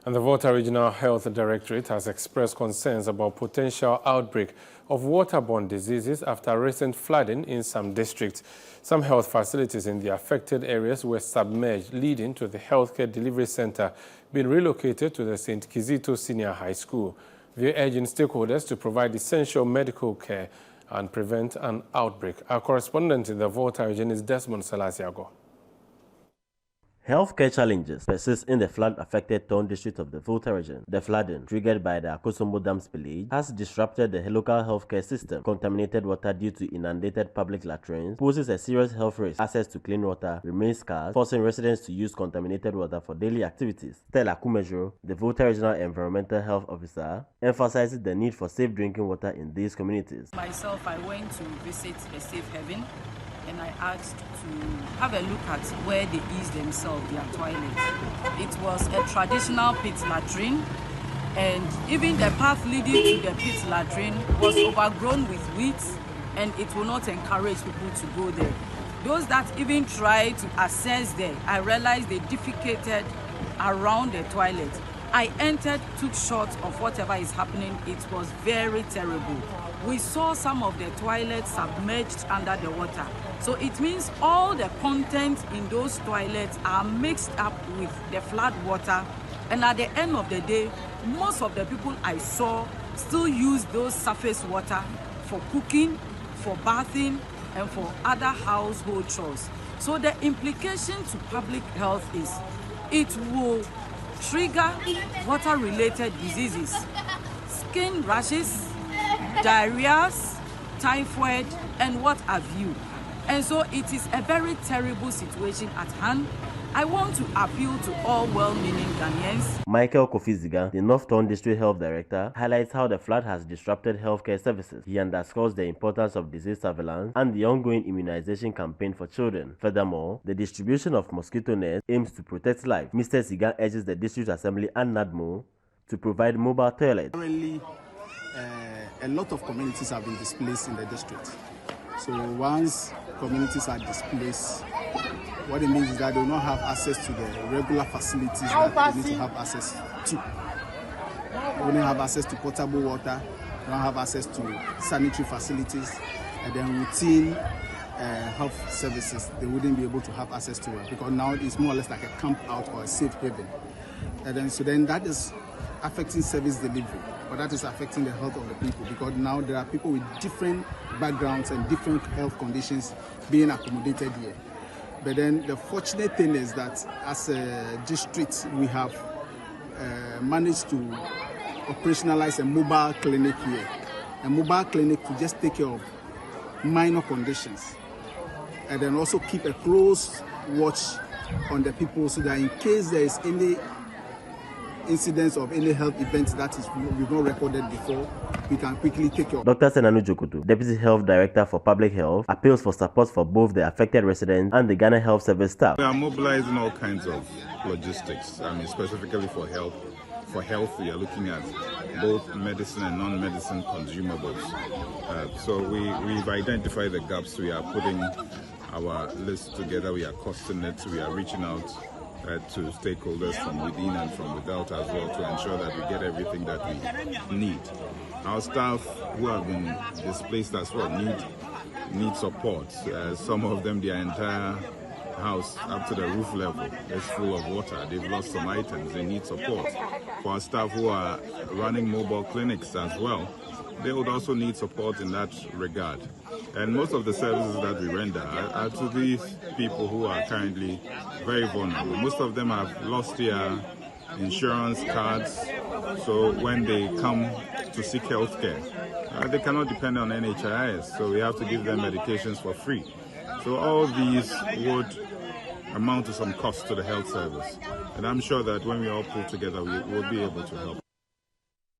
And the Volta Regional Health Directorate has expressed concerns about potential outbreak of waterborne diseases after recent flooding in some districts. Some health facilities in the affected areas were submerged, leading to the healthcare delivery center being relocated to the St. Kizito Senior High School. They're urging stakeholders to provide essential medical care and prevent an outbreak. Our correspondent in the Volta region is Desmond Salasiago. Healthcare challenges persist in the flood-affected town district of the Volta region. The flooding, triggered by the Akosombo Dam spillage, has disrupted the local healthcare system. Contaminated water due to inundated public latrines poses a serious health risk. Access to clean water remains scarce, forcing residents to use contaminated water for daily activities. Stella Kumejo, the Volta Regional Environmental Health Officer, emphasizes the need for safe drinking water in these communities. Myself, I went to visit a safe haven, and I asked to have a look at where they ease themselves, their toilets. It was a traditional pit latrine, and even the path leading to the pit latrine was overgrown with weeds, and it will not encourage people to go there. Those that even tried to access there, I realized they defecated around the toilet. I entered, took shots of whatever is happening. It was very terrible. We saw some of the toilets submerged under the water. So it means all the contents in those toilets are mixed up with the flood water. And at the end of the day, most of the people I saw still use those surface water for cooking, for bathing, and for other household chores. So the implication to public health is it will trigger water-related diseases, skin rashes, diarrhea, typhoid, and what have you. And so it is a very terrible situation at hand. I want to appeal to all well-meaning Ghanaians. Michael Kofiziga, the North Town District Health Director, highlights how the flood has disrupted healthcare services. He underscores the importance of disease surveillance and the ongoing immunization campaign for children. Furthermore, the distribution of mosquito nets aims to protect life. Mr. Siga urges the District Assembly and NADMO to provide mobile toilets. Currently, a lot of communities have been displaced in the district. So once communities are displaced, what it means is that they will not have access to the regular facilities that they need to have access to. They wouldn't have access to potable water, they don't have access to sanitary facilities, and then routine health services, they wouldn't be able to have access to it, because now it's more or less like a camp out or a safe haven. And then that is affecting service delivery, but that is affecting the health of the people, because now there are people with different backgrounds and different health conditions being accommodated here. But then the fortunate thing is that as a district, we have managed to operationalize a mobile clinic here. A mobile clinic to just take care of minor conditions. And then also keep a close watch on the people, so that in case there is any incidents of any health events that we've not recorded before, we can quickly take care of. Dr. Senanu Jokoto, Deputy Health Director for Public Health, appeals for support for both the affected residents and the Ghana Health Service staff. We are mobilizing all kinds of logistics, specifically for health. For health, we are looking at both medicine and non-medicine consumables. So we've identified the gaps. We are putting our list together, we are costing it, we are reaching out to stakeholders from within and from without as well, to ensure that we get everything that we need. Our staff who have been displaced as well need support. Some of them, their entire house up to the roof level is full of water. They've lost some items, they need support. For our staff who are running mobile clinics as well, they would also need support in that regard. And most of the services that we render are to these people who are currently very vulnerable. Most of them have lost their insurance cards, so when they come to seek health care, they cannot depend on NHIS, so we have to give them medications for free. So all these would amount to some cost to the health service. And I'm sure that when we all pull together, we will be able to help.